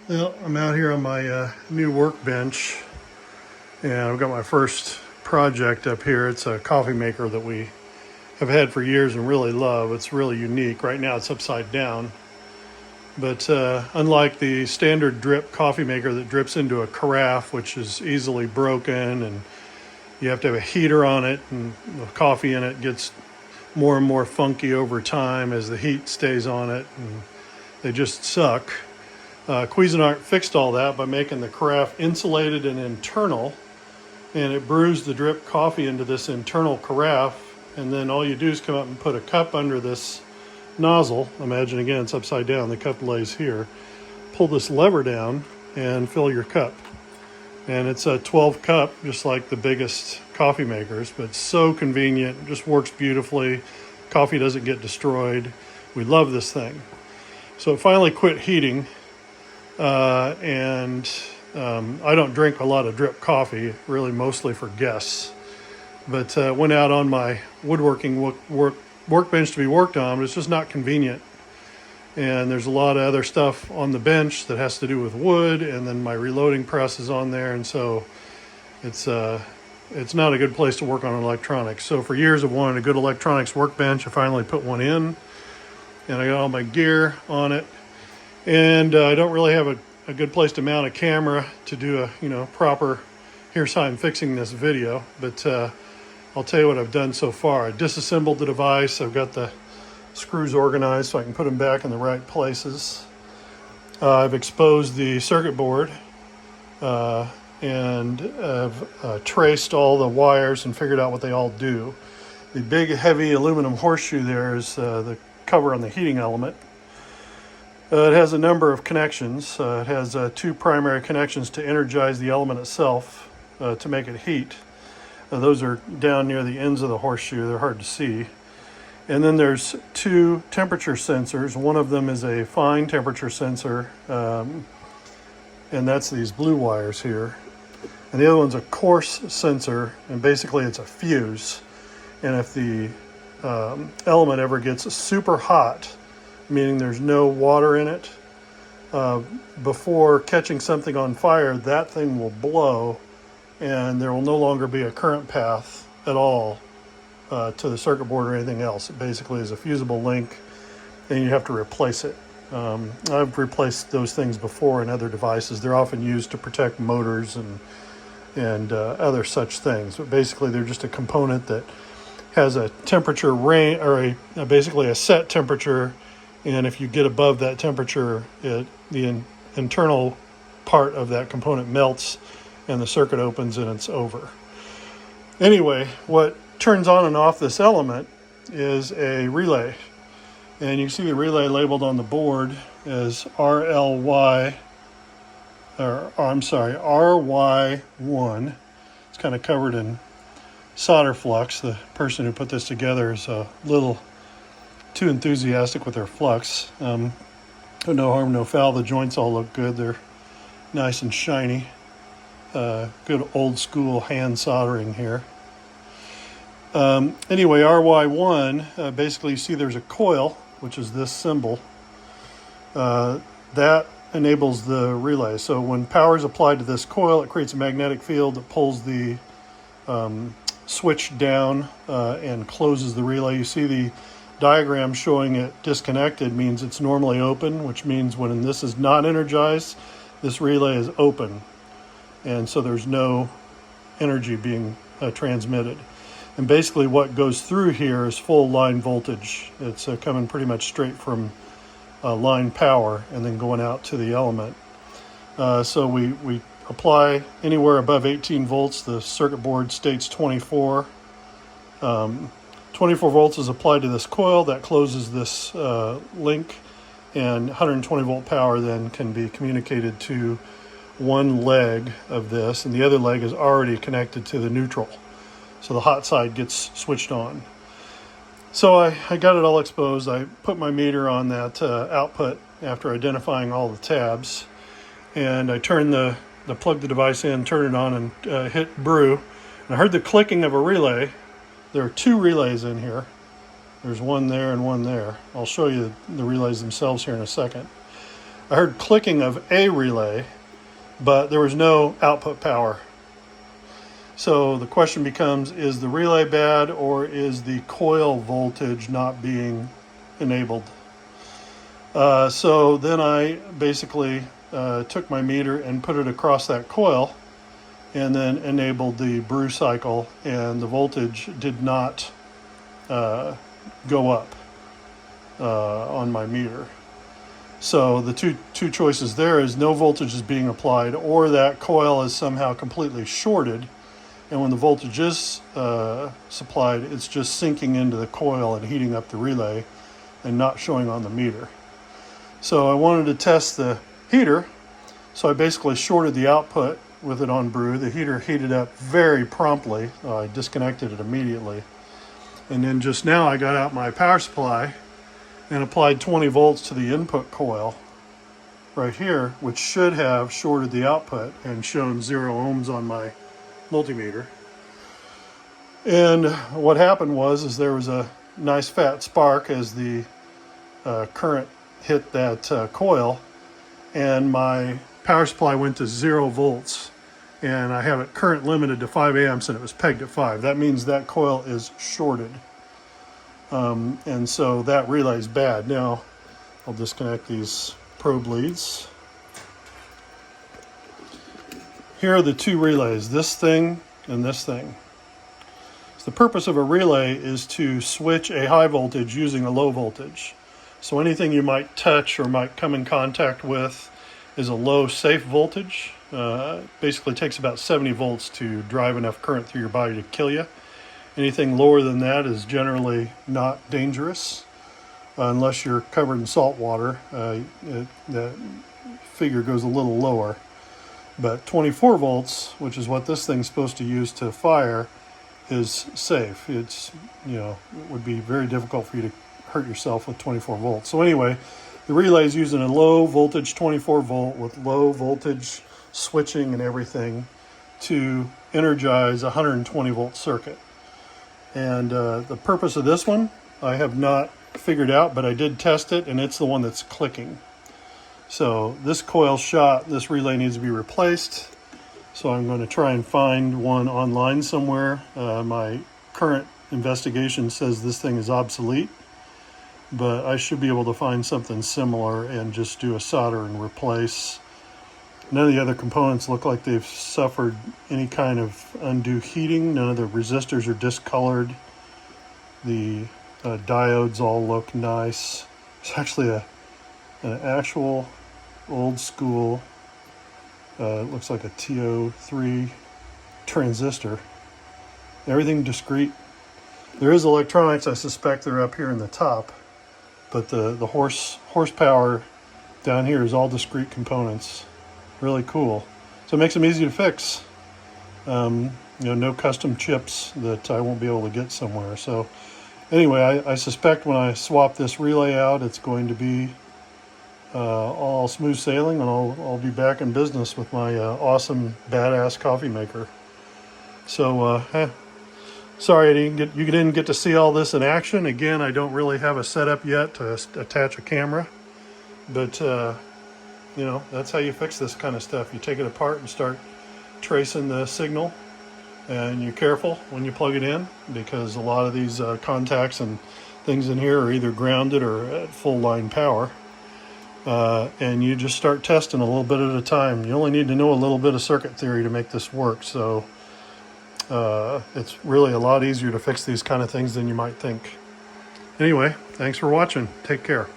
Well, I'm out here on my new workbench, and I've got my first project up here. It's a coffee maker that we have had for years and really love. It's really unique. Right now it's upside down, but unlike the standard drip coffee maker that drips into a carafe, which is easily broken, and you have to have a heater on it, and the coffee in it gets more and more funky over time as the heat stays on it, and they just suck. Cuisinart fixed all that by making the carafe insulated and internal, and it brews the drip coffee into this internal carafe, and then all you do is come up and put a cup under this nozzle. Imagine again it's upside down, the cup lays here. Pull this lever down and fill your cup. And it's a 12 cup, just like the biggest coffee makers, but it's so convenient, it just works beautifully. Coffee doesn't get destroyed. We love this thing. So it finally quit heating. I don't drink a lot of drip coffee, really mostly for guests, but went out on my woodworking workbench to be worked on, but it's just not convenient. And there's a lot of other stuff on the bench that has to do with wood, and then my reloading press is on there, and so it's not a good place to work on electronics. So for years I've wanted a good electronics workbench. I finally put one in, and I got all my gear on it. And I don't really have a good place to mount a camera to do a proper here's how I'm fixing this video, but I'll tell you what I've done so far. I disassembled the device. I've got the screws organized so I can put them back in the right places. I've exposed the circuit board and I've traced all the wires and figured out what they all do. The big heavy aluminum horseshoe there is the cover on the heating element. It has a number of connections. It has two primary connections to energize the element itself to make it heat. Those are down near the ends of the horseshoe. They're hard to see. And then there's two temperature sensors. One of them is a fine temperature sensor, and that's these blue wires here. And the other one's a coarse sensor, and basically it's a fuse. And if the element ever gets super hot, meaning there's no water in it, before catching something on fire, that thing will blow and there will no longer be a current path at all to the circuit board or anything else. It basically is a fusible link and you have to replace it. I've replaced those things before in other devices. They're often used to protect motors and other such things, but basically they're just a component that has a temperature range, or basically a set temperature. And if you get above that temperature, the internal part of that component melts and the circuit opens and it's over. Anyway, what turns on and off this element is a relay. And you can see the relay labeled on the board as RY1. It's kind of covered in solder flux. The person who put this together is a little too enthusiastic with their flux. No harm, no foul. The joints all look good. They're nice and shiny. Good old school hand soldering here. Anyway, RY1, basically you see there's a coil, which is this symbol. That enables the relay. So when power is applied to this coil, it creates a magnetic field that pulls the switch down and closes the relay. You see the diagram showing it disconnected means it's normally open, which means when this is not energized, this relay is open. And so there's no energy being transmitted. And basically what goes through here is full line voltage. It's coming pretty much straight from line power and then going out to the element. So we apply anywhere above 18 volts. The circuit board states 24. 24 volts is applied to this coil that closes this link, and 120 volt power then can be communicated to one leg of this, and the other leg is already connected to the neutral. So the hot side gets switched on. So I got it all exposed. I put my meter on that output after identifying all the tabs, and I turned plug the device in, turn it on, and hit brew. And I heard the clicking of a relay. There are two relays in here. There's one there and one there. I'll show you the relays themselves here in a second. I heard clicking of a relay, but there was no output power. So the question becomes, is the relay bad, or is the coil voltage not being enabled? So then I basically took my meter and put it across that coil and then enabled the brew cycle, and the voltage did not go up on my meter. So the two choices there is no voltage is being applied, or that coil is somehow completely shorted, and when the voltage is supplied, it's just sinking into the coil and heating up the relay and not showing on the meter. So I wanted to test the heater, so I basically shorted the output with it on brew. The heater heated up very promptly. I disconnected it immediately. And then just now I got out my power supply and applied 20 volts to the input coil right here, which should have shorted the output and shown 0 ohms on my multimeter. And what happened was there was a nice fat spark as the current hit that coil, and my power supply went to 0 volts, and I have it current limited to 5 amps, and it was pegged at 5. That means that coil is shorted, and so that relay is bad. Now I'll disconnect these probe leads. Here are the two relays, this thing and this thing. So the purpose of a relay is to switch a high voltage using a low voltage. So anything you might touch or might come in contact with is a low safe voltage. Basically takes about 70 volts to drive enough current through your body to kill you. Anything lower than that is generally not dangerous, unless you're covered in salt water. That figure goes a little lower. But 24 volts, which is what this thing's supposed to use to fire, is safe. It's, it would be very difficult for you to hurt yourself with 24 volts. So anyway, the relay is using a low voltage 24 volt with low voltage switching and everything to energize a 120 volt circuit. And the purpose of this one, I have not figured out, but I did test it, and it's the one that's clicking. So this coil shot, this relay needs to be replaced. So I'm going to try and find one online somewhere. My current investigation says this thing is obsolete, but I should be able to find something similar and just do a solder and replace. None of the other components look like they've suffered any kind of undue heating. None of the resistors are discolored. The diodes all look nice. It's actually an actual old school, it looks like a TO3 transistor. Everything discrete. There is electronics, I suspect they're up here in the top, but the horsepower down here is all discrete components. Really cool. So it makes them easy to fix. No custom chips that I won't be able to get somewhere. So anyway, I suspect when I swap this relay out, it's going to be all smooth sailing, and I'll be back in business with my awesome badass coffee maker. So sorry you didn't get to see all this in action. Again, I don't really have a setup yet to attach a camera, but that's how you fix this kind of stuff. You take it apart and start tracing the signal, and you're careful when you plug it in, because a lot of these contacts and things in here are either grounded or at full line power. And you just start testing a little bit at a time. You only need to know a little bit of circuit theory to make this work. So it's really a lot easier to fix these kind of things than you might think. Anyway, thanks for watching. Take care.